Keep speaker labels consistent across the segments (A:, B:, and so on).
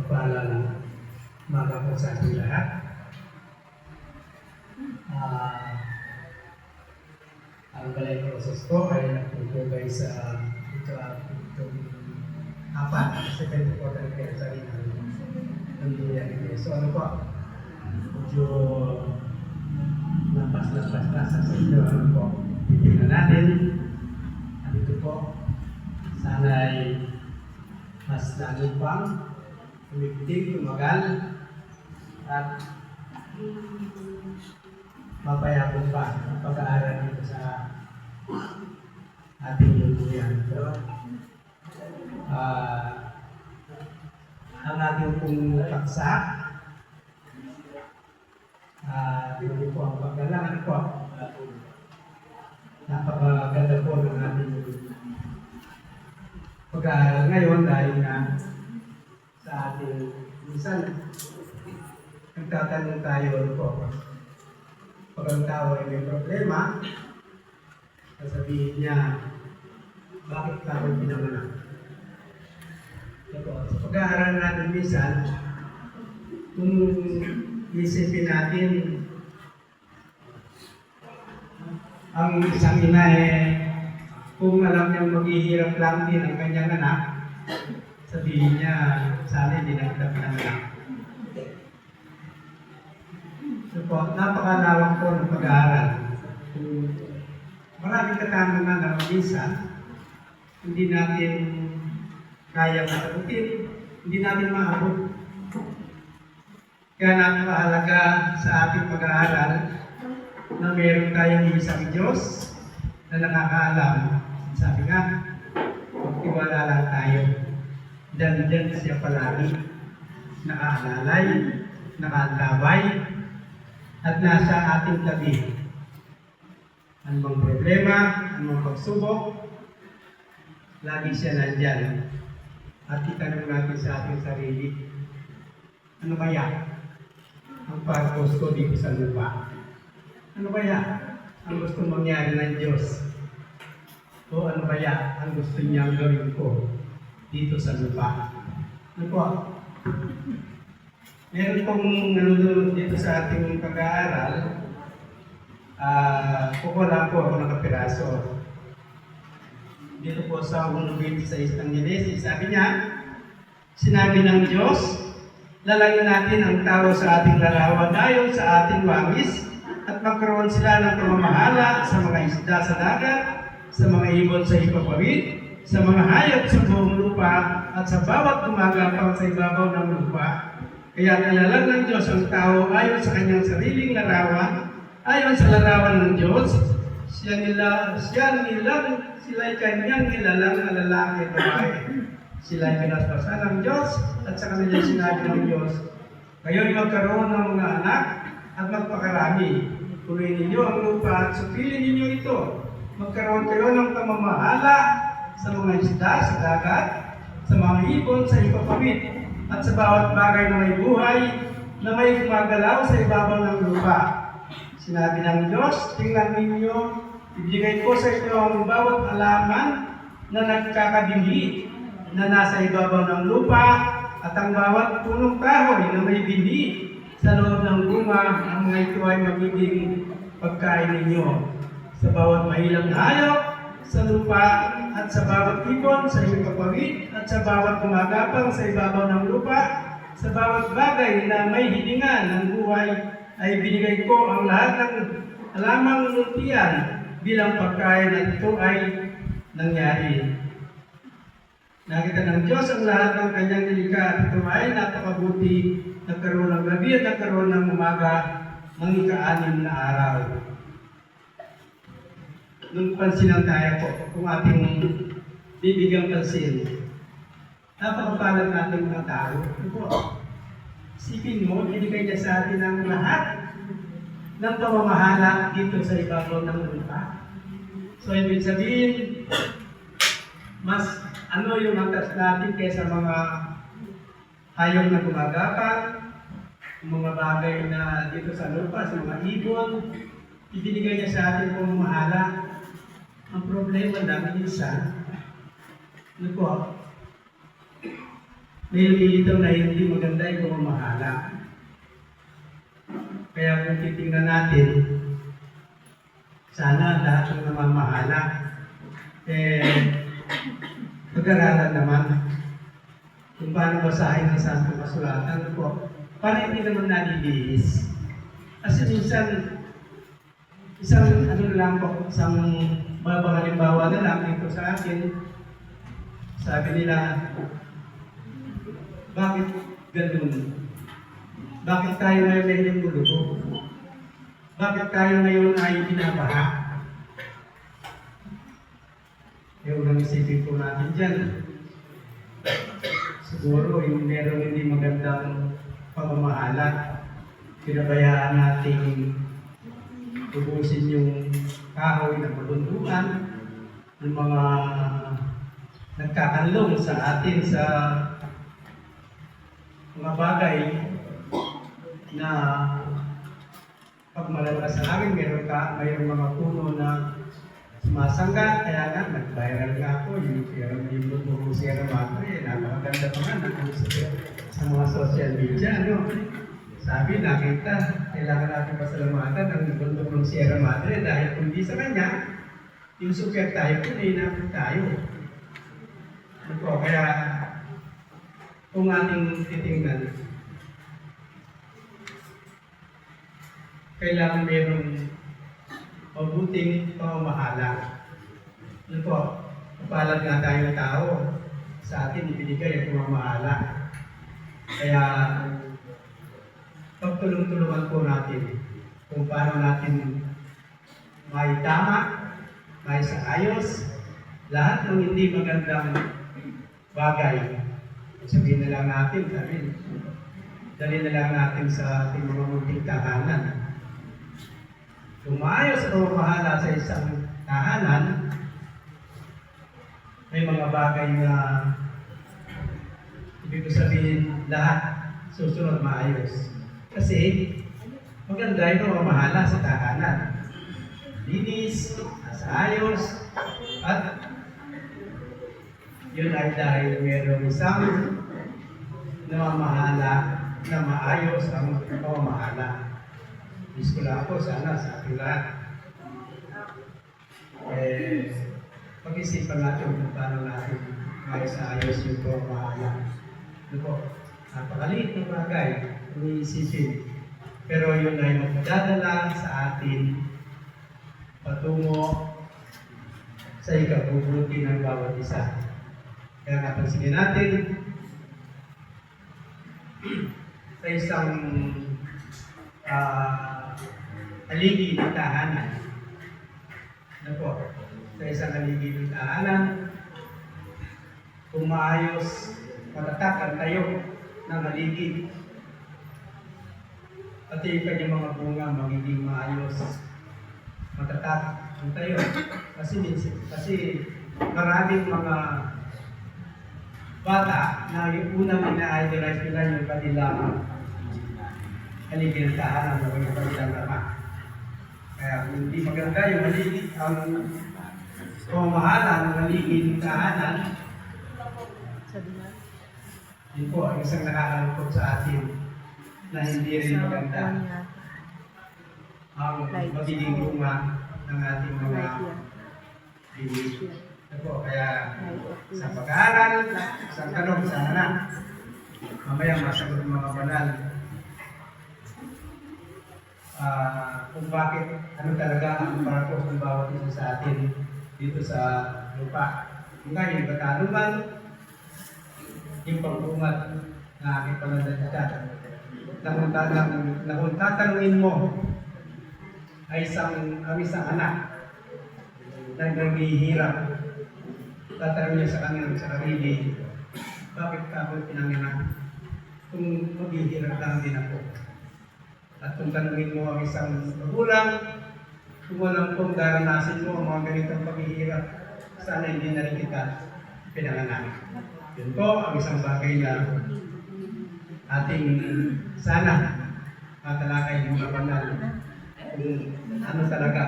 A: Mapagpalang umaga po sa ating lahat. Ang balay process ko ay nagtutugay sa itong apat sa 24 anniversary ng Duyan. So ano po, medyo lampas-lampas na sa inyo. Ano po, titignan natin. At ito po, sana'y mas lalo pang umigting, tumagal, at mapayapon pa ang pag-aaral dito sa ating luluyan. So, ang ating pong paksa, dito po ang paggalangan po. Napakaganda po ng ating pag-aaral ngayon dahil na sa ating minsan nagtatanong tayo po pag ang tao ay may problema, sasabihin niya bakit tayo pinanganak. Sa pag-aaral natin minsan, kung isipin natin ang isang ina kung alam niyang maghihirap lang din ang kanyang anak, sabihin niya, sana hindi na kita pinanganak. So po, napakalawak po ng pag-aaral. Maraming katanungan na minsan, hindi natin kaya masagutin, hindi natin maabot. Kaya napakahalaga sa ating pag-aaral na meron tayong isang Diyos na nakakaalam. Sabi nga, magtiwala lang tayo. Diyan siya palagi, nakaalalay, nakaantabay, at nasa ating tabi. Anumang problema, anumang pagsubok, lagi siya nandyan. At itanong natin sa ating sarili, ano kaya ang purpose ko dito sa lupa? Ano kaya ang gusto mangyari ng Diyos? O ano kaya ang gusto niyang gawin ko dito sa lupa? Ano po? Meron pong nanonood dito sa ating pag-aaral. Kukuha po ako ng kapiraso. Dito po sa 1:26 ng Genesis, sabi niya, sinabi ng Diyos, lalayan natin ang tao sa ating larawan ayon sa ating wangis, at magkaroon sila ng pamamahala sa mga isda sa dagat, sa mga ibon sa hipagpawid, sa mga hayop sa buong lupa, at sa bawat gumagapang sa ibabaw ng lupa. Kaya nilalang ng Diyos ang tao ayon sa kanyang sariling larawan, ayon sa larawan ng Diyos, sila'y kanyang nilalang na lalaki at babae. Sila'y pinaspasan ng Diyos, at sa kanilang sinabi ng Diyos, kayo'y magkaroon ng mga anak at magpakarami. Punuin ninyo ang lupa at supilin ninyo ito. Magkaroon kayo ng pamamahala sa mga isda sa dagat, sa mga ibon sa hipagpawid, at sa bawat bagay na may buhay na may gumagalaw sa ibabaw ng lupa. Sinabi ng Diyos, tingnan ninyo, ibigay ko sa inyo ang bawat halaman na nagkakabinhi na nasa ibabaw ng lupa, at ang bawat punong kahoy na may binhi sa loob ng bunga, ang mga ito ay magiging pagkain ninyo. Sa bawat mahilang na hayop sa lupa, at sa bawat ibon sa hipagpawid, at sa bawat gumagapang sa ibabaw ng lupa, sa bawat bagay na may hininga ng buhay, ay binigay ko ang lahat ng halamang muntian bilang pagkain, at ito ay nangyari. Nakita ng Diyos ang lahat ng kanyang nilikha, at ito ay napakabuti. Nagkaroon ng gabi at nagkaroon ng umaga ng ika-6 na araw. Nung pansinan tayo po, kung ating bibigang pansin, napakapalag natin mga tao. Isipin mo, binigay niya sa atin ang lahat ng pamamahala dito sa ibabaw ng lupa. So, ibig sabihin, mas yung angkas natin kaysa mga hayop na gumagapang, mga bagay na dito sa lupa, sa mga ibon, ibinigay niya sa atin pamamahala. Ang problema dahil minsan, may lumilitaw na hindi maganda yung pamamahala. Kaya kung titingnan natin, sana lahat ng namamahala, pag-aralan naman kung paano basahin ang Santong Kasulatan po, para hindi naman nalilihis. Kasi minsan, isang halimbawa na lang dito sa akin, sabi nila, bakit ganun? Bakit tayo ngayon ay lumulubog? Bakit tayo ngayon ay binabaha? Unang isipin po natin dyan, siguro yung meron hindi magandang pamamahala, pinabayaan nating tubusin yung kahoy ng mabundukan, yung mga nagkakanlong sa atin sa mga bagay na pag malakas sa hangin, mayroong mga puno na sumasangga, kaya nga, nag-viral nga ako, yung buong Sierra Madre, napakaganda pa nga, sa mga social media, ano. Sabi, nakita, kailangan natin pasalamatan ang bundok ng Sierra Madre dahil kung di sa kanya, yung super tayo po, nainapit tayo. Ano, kaya, kung ating titingnan, kailangan mayroong mabuting pamamahala. Ano po, kapalad nga tayo ng tao, sa atin ibinigay ang pamamahala. Kaya, pagtulong-tulungan po natin kung paano natin maitama, maisaayos, lahat ng hindi magandang bagay. Sabihin na lang natin, dali na lang natin sa ating mga munting tahanan. Kung maayos ang pamamahala sa isang tahanan, may mga bagay na ibig sabihin lahat susunod maayos. Kasi maganda yung pamamahala sa tahanan. Linis, ayos, at yun ay dahil mayroong isang namamahala na maayos ang pamamahala. Gusto lang ako sana sa ating lahat. Pag-isipan natin kung paano natin maayos yung pamamahala. Ano po? Napakaliit na bagay, umiisipin. Pero yun ay magdadala sa atin patungo sa ikabubuti ng bawat isa. Kaya napansinin natin sa isang haligi ng tahanan. Ano po? Sa isang haligi ng tahanan, kung maayos, matatak ang tayo ng haligi. Pati yung kanyang mga bunga magiging maayos, matatak ang tayo. Kasi maraming mga bata na yung unang ina-idolize nila yung kanilang haligi ng tahanan o yung kanilang ama. Kaya hindi maganda yung haligi, ang pamamahala ng haligi ng tahanan. Yun po, ang isang nakakalungkot sa atin na hindi rin maganda ang magiging bunga ng ating mga bibig. Kaya sa pag-aaral, sa tanong, sana na. Mamaya masagot ng mga banal. Kung bakit, ano talaga ang purpose ng bawat isa sa atin dito sa lupa. Kung kaya yung katanungan, yung pag-umat na aking pananalita. Na kung tatanungin mo ay ang isang anak na naghihirap, tatanong niya sa sarili, bakit ka ako pinanganak? Kung maghihirap lang din ako. At kung tanungin mo ang isang magulang, kung walang kung daranasin mo ang mga ganitong paghihirap, sana hindi na rin kita pinanganak. Yun po ang isang bagay na ating sana matalakay ng mga banal kung ano talaga,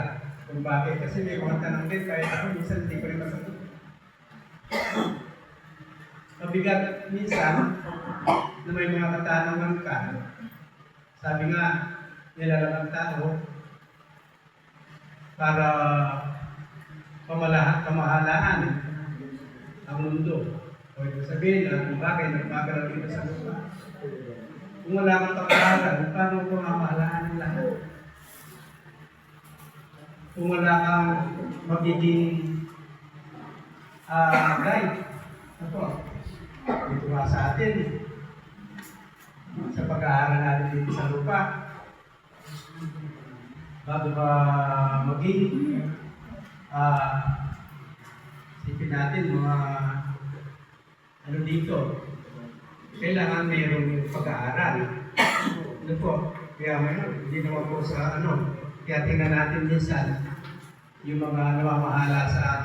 A: kung bakit. Kasi may mga tanong din, kahit ako minsan hindi ko rin masagot. Mabigat minsan, na may mga katanungan ka. Sabi nga, nilalang ang tao para pamahalaan ang mundo. O ibig sabihin na kung bakit nagmagalaw dito sa lupa. Kung wala kang pag-aaral, paano pamamahalaan ang lahat? Kung wala kang magiging guide, dito nga sa atin, sa pag-aaral natin dito sa lupa, bago ka maging sipin natin mga ano dito, kailangan mayroong pag-aaral. Ano po? Kaya mayroon, hindi naman po sa ano, kaya tingnan natin minsan yung mga namamahala sa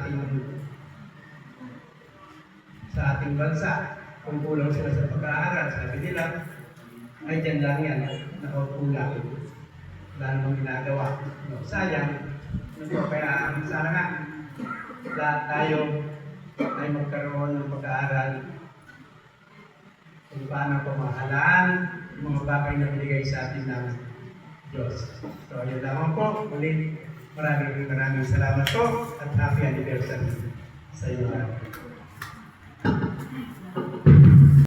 A: ating bansa. Kung kulang sila sa pag-aaral, sabi nila, ay dyan lang yan, nakaupo lang. Wala namang ginagawa. No, sayang. Kaya sana nga, lahat tayo ay magkaroon ng pag-aaral kung paano pamahalaan yung mga bagay na binigay sa atin ng Diyos. So, yun lamang po. Muli, maraming salamat po at happy anniversary sa iyo.